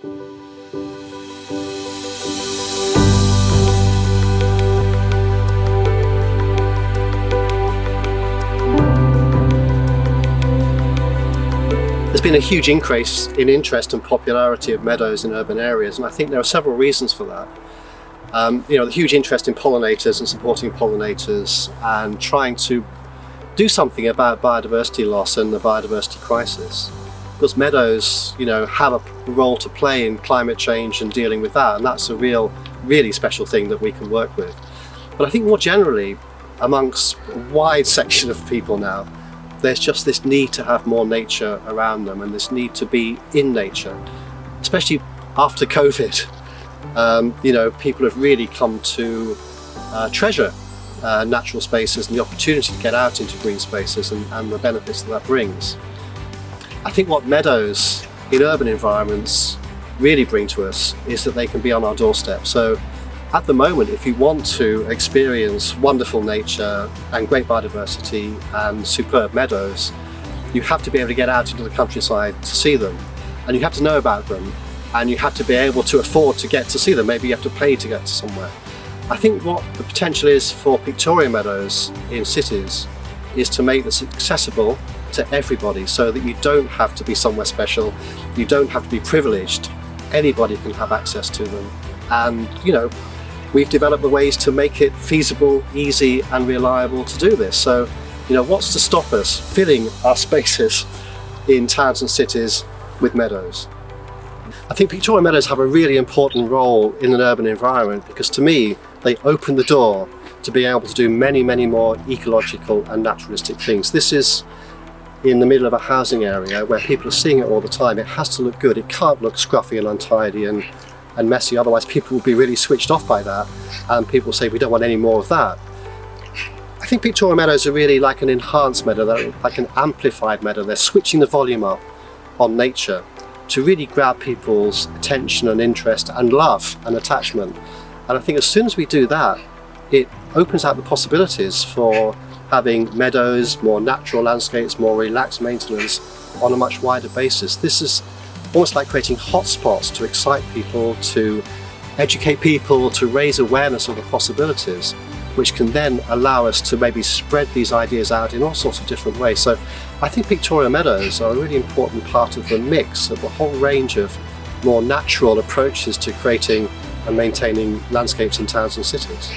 There's been a huge increase in interest and popularity of meadows in urban areas, and I think there are several reasons for that. The huge interest in pollinators and supporting pollinators and trying to do something about biodiversity loss and the biodiversity crisis. Because meadows, have a role to play in climate change and dealing with that, and that's a really special thing that we can work with. But I think more generally, amongst a wide section of people now, there's just this need to have more nature around them and this need to be in nature, especially after COVID. People have really come to treasure natural spaces and the opportunity to get out into green spaces and the benefits that brings. I think what meadows in urban environments really bring to us is that they can be on our doorstep. So at the moment, if you want to experience wonderful nature and great biodiversity and superb meadows, you have to be able to get out into the countryside to see them, and you have to know about them, and you have to be able to afford to get to see them. Maybe you have to pay to get to somewhere. I think what the potential is for Pictorial Meadows in cities is to make this accessible to everybody, so that you don't have to be somewhere special, you don't have to be privileged, anybody can have access to them. And we've developed the ways to make it feasible, easy and reliable to do this. So what's to stop us filling our spaces in towns and cities with meadows? I think Pictorial Meadows have a really important role in an urban environment, because to me they open the door to be able to do many more ecological and naturalistic things. This is in the middle of a housing area where people are seeing it all the time. It has to look good, it can't look scruffy and untidy and messy, otherwise people will be really switched off by that, and people say we don't want any more of that. I think Pictorial Meadows are really like an enhanced meadow, like an amplified meadow. They're switching the volume up on nature to really grab people's attention and interest and love and attachment. And I think as soon as we do that, it opens out the possibilities for having meadows, more natural landscapes, more relaxed maintenance on a much wider basis. This is almost like creating hotspots to excite people, to educate people, to raise awareness of the possibilities, which can then allow us to maybe spread these ideas out in all sorts of different ways. So I think Pictorial Meadows are a really important part of the mix of a whole range of more natural approaches to creating and maintaining landscapes in towns and cities.